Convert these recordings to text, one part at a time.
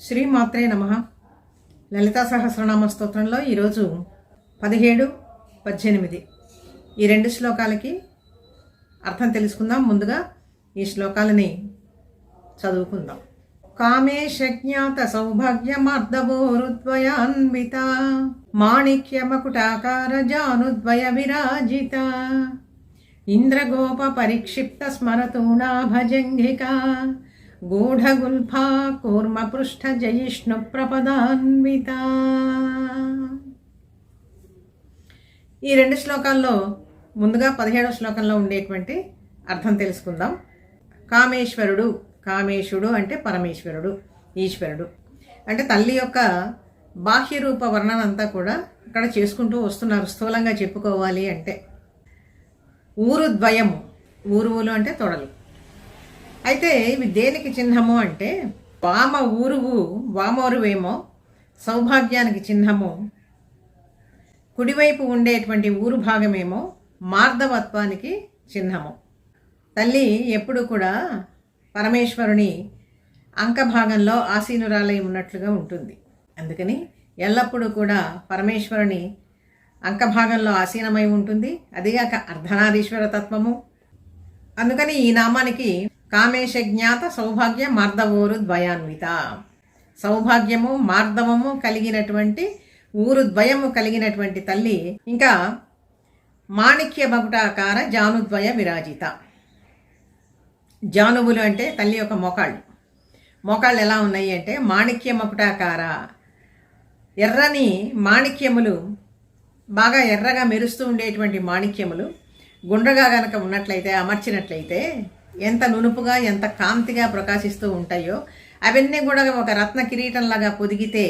శ్రీమాత్రే నమః. లలితా సహస్రనామ స్తోత్రంలో ఈరోజు 17, 18 ఈ రెండు శ్లోకాలకి అర్థం తెలుసుకుందాం. ముందుగా ఈ శ్లోకాలని చదువుకుందాం. కామేశ జ్ఞాత సౌభాగ్యమార్దవోరుద్వయాన్విత మాణిక్య మకుటాకార జానుద్వయ విరాజిత ఇంద్రగోప పరిక్షిప్త స్మరతూణాభజంఘిక గూఢగుల్ఫా కూర్మ పృష్ఠ జయిష్ణు ప్రపదాన్విత. ఈ రెండు శ్లోకాల్లో ముందుగా 17వ శ్లోకంలో ఉండేటువంటి అర్థం తెలుసుకుందాం. కామేశ్వరుడు, కామేశుడు అంటే పరమేశ్వరుడు, ఈశ్వరుడు అంటే తల్లి యొక్క బాహ్య రూప వర్ణన అంతా కూడా ఇక్కడ చేసుకుంటూ వస్తున్నారు. స్థూలంగా చెప్పుకోవాలి అంటే ఊరు ద్వయము, ఊరువులు అంటే తొడలు. అయితే ఇవి దేనికి చిహ్నము అంటే వామోరువేమో సౌభాగ్యానికి చిహ్నము, కుడివైపు ఉండేటువంటి ఊరు భాగమేమో మార్దవత్వానికి చిహ్నము. తల్లి ఎప్పుడు కూడా పరమేశ్వరుని అంకభాగంలో ఆసీనురాలై ఉన్నట్లుగా ఉంటుంది. అందుకని ఎల్లప్పుడూ కూడా పరమేశ్వరుని అంకభాగంలో ఆసీనమై ఉంటుంది. అదిగాక అర్ధనారీశ్వర తత్వము. అందుకని ఈ నామానికి కామేశ జ్ఞాత సౌభాగ్య మార్దవోరు ద్వయాన్విత, సౌభాగ్యము మార్దవము కలిగినటువంటి ఊరు ద్వయము కలిగినటువంటి తల్లి. ఇంకా మాణిక్య మకుటాకార జానుద్వయ విరాజిత. జానువులు అంటే తల్లి యొక్క మోకాళ్ళు. మోకాళ్ళు ఎలా ఉన్నాయి అంటే మాణిక్య మకుటాకార, ఎర్రని మాణిక్యములు, బాగా ఎర్రగా మెరుస్తూ ఉండేటువంటి మాణిక్యములు గుండ్రగా గనక ఉన్నట్లయితే, అమర్చినట్లయితే ఎంత నునుపుగా ఎంత కాంతిగా ప్రకాశిస్తూ ఉంటాయో, అవన్నీ కూడా ఒక రత్న కిరీటంలాగా పొదిగితే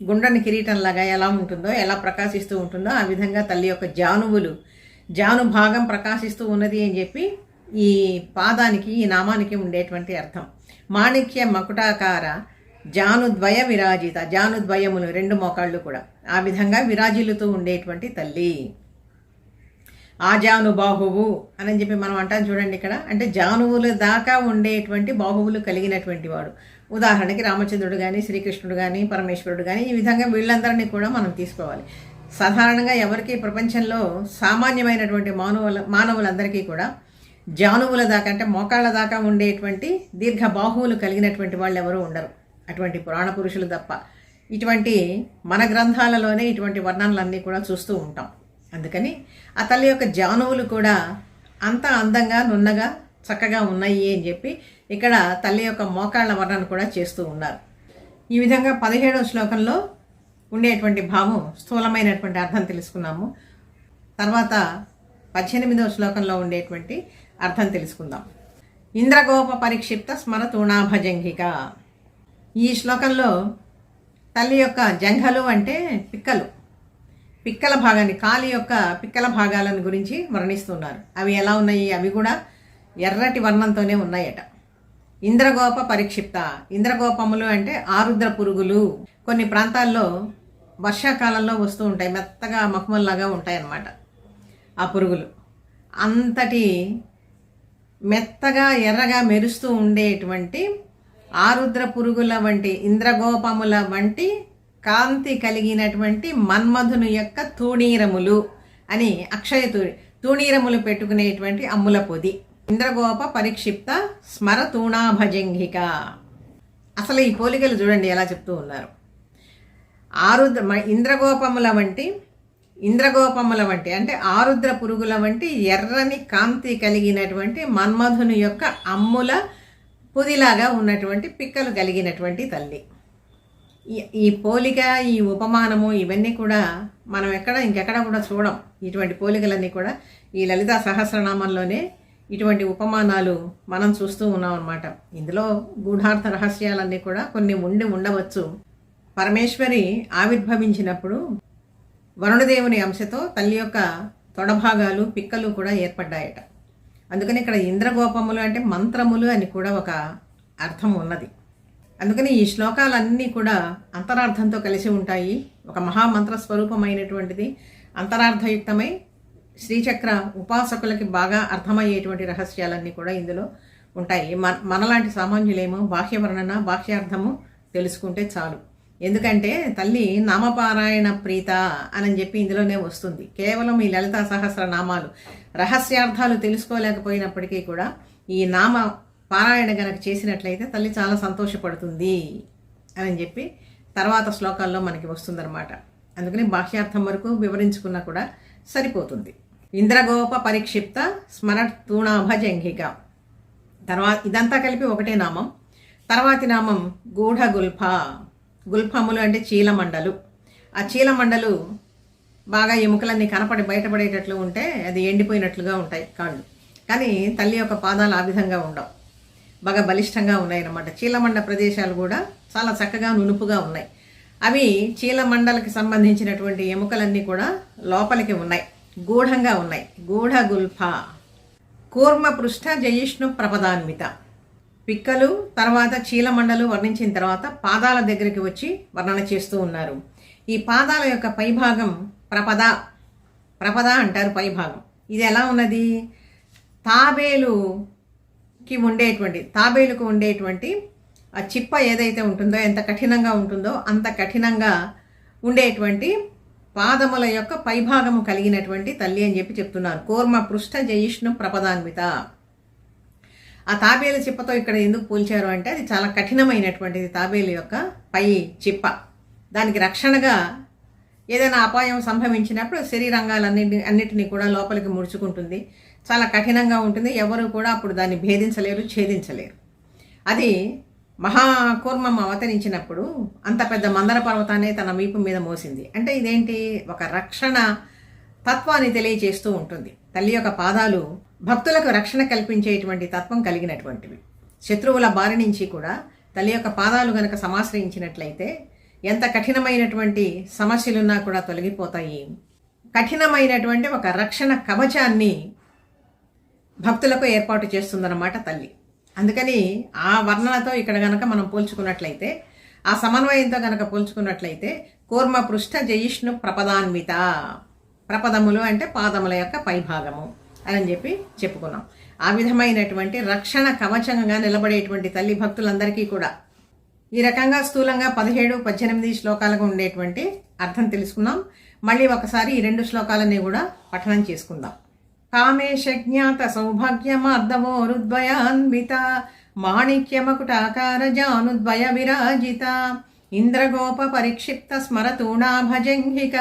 గుండ్రని కిరీటంలాగా ఎలా ఉంటుందో, ఎలా ప్రకాశిస్తూ ఉంటుందో ఆ విధంగా తల్లి యొక్క జానువులు, జాను భాగం ప్రకాశిస్తూ ఉన్నది అని చెప్పి ఈ పాదానికి, ఈ నామానికి ఉండేటువంటి అర్థం. మాణిక్య మకుటాకార జానుద్వయ విరాజిత, జానుద్వయములు రెండు మోకాళ్ళు కూడా ఆ విధంగా విరాజిల్లుతూ ఉండేటువంటి తల్లి. ఆజాను బాహువు అని చెప్పి మనం అంటాం చూడండి. ఇక్కడ అంటే జానువుల దాకా ఉండేటువంటి బాహువులు కలిగినటువంటి వాడు. ఉదాహరణకి రామచంద్రుడు కానీ, శ్రీకృష్ణుడు కానీ, పరమేశ్వరుడు కానీ, ఈ విధంగా వీళ్ళందరినీ కూడా మనం తీసుకోవాలి. సాధారణంగా ఎవరికి ప్రపంచంలో సామాన్యమైనటువంటి మానవులందరికీ కూడా జానువుల దాకా అంటే మోకాళ్ళ దాకా ఉండేటువంటి దీర్ఘ బాహువులు కలిగినటువంటి వాళ్ళు ఎవరూ ఉండరు, అటువంటి పురాణ పురుషులు తప్ప. ఇటువంటి మన గ్రంథాలలోనే ఇటువంటి వర్ణనలన్నీ కూడా చూస్తూ ఉంటాం. అందుకని ఆ తల్లి యొక్క జానువులు కూడా అంత అందంగా, నున్నగా, చక్కగా ఉన్నాయి అని చెప్పి ఇక్కడ తల్లి యొక్క మోకాళ్ళ వర్ణన కూడా చేస్తూ ఉన్నారు. ఈ విధంగా 17వ శ్లోకంలో ఉండేటువంటి భావం, స్థూలమైనటువంటి అర్థం తెలుసుకున్నాము. తర్వాత 18వ శ్లోకంలో ఉండేటువంటి అర్థం తెలుసుకుందాం. ఇంద్రగోప పరిక్షిప్త స్మరతూణాభజంఘిక. ఈ శ్లోకంలో తల్లి యొక్క జంఘలు అంటే పిక్కలు, పిక్కల భాగాన్ని, కాలి యొక్క పిక్కల భాగాలను గురించి వర్ణిస్తున్నారు. అవి ఎలా ఉన్నాయి? అవి కూడా ఎర్రటి వర్ణంతోనే ఉన్నాయట. ఇంద్రగోప పరిక్షిప్త, ఇంద్రగోపములు అంటే ఆరుద్ర పురుగులు. కొన్ని ప్రాంతాల్లో వర్షాకాలంలో వస్తూ ఉంటాయి, మెత్తగా మఖమల్లాగా ఉంటాయి అన్నమాట ఆ పురుగులు. అంతటి మెత్తగా ఎర్రగా మెరుస్తూ ఉండేటువంటి ఆరుద్ర పురుగుల వంటి, ఇంద్రగోపముల వంటి కాంతి కలిగినటువంటి మన్మధుని యొక్క తూణీరములు అని, అక్షయ తూణీరములు పెట్టుకునేటువంటి అమ్ముల పొది. ఇంద్రగోప పరిక్షిప్త స్మర తూణాభజంఘిక. అసలు ఈ పోలికలు చూడండి ఎలా చెప్తూ ఉన్నారు. ఇంద్రగోపముల వంటి అంటే ఆరుద్ర పురుగుల వంటి ఎర్రని కాంతి కలిగినటువంటి మన్మధుని యొక్క అమ్ముల పొదిలాగా ఉన్నటువంటి పిక్కలు కలిగినటువంటి తల్లి. ఈ పోలిక, ఈ ఉపమానము, ఇవన్నీ కూడా మనం ఇంకెక్కడ కూడా చూడం. ఇటువంటి పోలికలన్నీ కూడా ఈ లలితా సహస్రనామంలోనే ఇటువంటి ఉపమానాలు మనం చూస్తూ ఉన్నాం అన్నమాట. ఇందులో గూఢార్థ రహస్యాలన్నీ కూడా కొన్ని ఉండవచ్చు. పరమేశ్వరి ఆవిర్భవించినప్పుడు వరుణదేవుని అంశతో తల్లి యొక్క తొడభాగాలు, పిక్కలు కూడా ఏర్పడ్డాయట. అందుకని ఇక్కడ ఇంద్రగోపములు అంటే మంత్రములు అని కూడా ఒక అర్థం ఉన్నది. అందుకని ఈ శ్లోకాలన్నీ కూడా అంతరార్థంతో కలిసి ఉంటాయి. ఒక మహామంత్ర స్వరూపమైనటువంటిది, అంతరార్థయుక్తమై శ్రీచక్ర ఉపాసకులకి బాగా అర్థమయ్యేటువంటి రహస్యాలన్నీ కూడా ఇందులో ఉంటాయి. మనలాంటి సామాన్యులేమో బాహ్య వర్ణన, బాహ్యార్థము తెలుసుకుంటే చాలు. ఎందుకంటే తల్లి నామపారాయణ ప్రీత అని చెప్పి ఇందులోనే వస్తుంది. కేవలం ఈ లలితా సహస్రనామాలు రహస్యార్థాలు తెలుసుకోలేకపోయినప్పటికీ కూడా ఈ నామ పారాయణ గనక చేసినట్లయితే తల్లి చాలా సంతోషపడుతుంది అని చెప్పి తర్వాత శ్లోకాల్లో మనకి వస్తుందన్నమాట. అందుకని బాహ్యార్థం వరకు వివరించుకున్నా కూడా సరిపోతుంది. ఇంద్రగోప పరిక్షిప్త స్మరతూణాభ జంఘిక. తర్వాత ఇదంతా కలిపి ఒకటే నామం. తర్వాతి నామం గూఢ గుల్ఫ. గుల్ఫములు అంటే చీలమండలు. ఆ చీలమండలు బాగా ఎముకలన్నీ బయటపడేటట్లు ఉంటే అది ఎండిపోయినట్లుగా ఉంటాయి కాళ్ళు. కానీ తల్లి యొక్క పాదాలు ఆ విధంగా ఉండవు, బాగా బలిష్టంగా ఉన్నాయన్నమాట. చీలమండ ప్రదేశాలు కూడా చాలా చక్కగా నునుపుగా ఉన్నాయి. అవి చీలమండలకి సంబంధించినటువంటి ఎముకలన్నీ కూడా లోపలికి ఉన్నాయి, గూఢంగా ఉన్నాయి. గూఢ గుల్ఫ. కూర్మ పృష్ఠ జయిష్ణు ప్రపదాన్విత. పిక్కలు తర్వాత చీలమండలు వర్ణించిన తర్వాత పాదాల దగ్గరికి వచ్చి వర్ణన చేస్తూ ఉన్నారు. ఈ పాదాల యొక్క పైభాగం ప్రపద అంటారు పైభాగం. ఇది ఎలా ఉన్నది? తాబేలుకు ఉండేటువంటి ఆ చిప్ప ఏదైతే ఉంటుందో, ఎంత కఠినంగా ఉంటుందో అంత కఠినంగా ఉండేటువంటి పాదముల యొక్క పైభాగము కలిగినటువంటి తల్లి అని చెప్పి చెప్తున్నారు. కూర్మ పృష్ఠ జయిష్ణు ప్రపదాన్విత. ఆ తాబేలు చిప్పతో ఇక్కడ ఎందుకు పోల్చారు అంటే అది చాలా కఠినమైనటువంటిది. తాబేలు యొక్క పై చిప్ప దానికి రక్షణగా ఏదైనా అపాయం సంభవించినప్పుడు శరీరంగాలన్నిటినీ కూడా లోపలికి ముడుచుకుంటుంది. చాలా కఠినంగా ఉంటుంది. ఎవరు కూడా అప్పుడు దాన్ని భేదించలేరు, ఛేదించలేరు. అది మహాకూర్మం అవతరించినప్పుడు అంత పెద్ద మందర పర్వతాన్ని తన వీపు మీద మోసింది. అంటే ఇదేంటి? ఒక రక్షణ తత్వాన్ని తెలియజేస్తూ ఉంటుంది. తల్లి యొక్క పాదాలు భక్తులకు రక్షణ కల్పించేటువంటి తత్వం కలిగినటువంటివి. శత్రువుల బారి నుంచి కూడా తల్లి యొక్క పాదాలు గనక సమాశ్రయించినట్లయితే ఎంత కఠినమైనటువంటి సమస్యలున్నా కూడా తొలగిపోతాయి. కఠినమైనటువంటి ఒక రక్షణ కవచాన్ని భక్తులకు ఏర్పాటు చేస్తుందన్నమాట తల్లి. అందుకని ఆ వర్ణనతో ఇక్కడ గనక మనం పోల్చుకున్నట్లయితే, ఆ సమన్వయంతో గనక పోల్చుకున్నట్లయితే కూర్మ పృష్ఠ జయిష్ణు ప్రపదాన్విత. ప్రపదములు అంటే పాదముల యొక్క పైభాగము అని చెప్పి చెప్పుకున్నాం. ఆ విధమైనటువంటి రక్షణ కవచంగా నిలబడేటువంటి తల్లి భక్తులందరికీ కూడా. ఈ రకంగా స్థూలంగా 17-18 శ్లోకాలుగా ఉండేటువంటి అర్థం తెలుసుకున్నాం. మళ్ళీ ఒకసారి ఈ 2 శ్లోకాలని కూడా పఠనం చేసుకుందాం. కామేశ జ్ఞాత సౌభాగ్యమార్దవోరుద్వయాన్విత మాణిక్యమకుటాకార జానుద్వయ విరాజిత ఇంద్రగోప పరిక్షిప్త స్మరతూణాభజంఘిక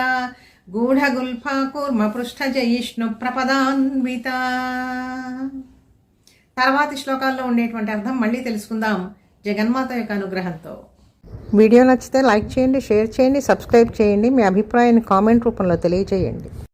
గూఢగుల్ఫా కూర్మ పృష్ఠ జయిష్ణు ప్రపదాన్విత. తర్వాతి శ్లోకాల్లో ఉండేటువంటి అర్థం మళ్ళీ తెలుసుకుందాం జగన్మాత యొక్క అనుగ్రహంతో. వీడియో నచ్చితే లైక్ చేయండి, షేర్ చేయండి, సబ్స్క్రైబ్ చేయండి. మీ అభిప్రాయాన్ని కామెంట్ రూపంలో తెలియజేయండి.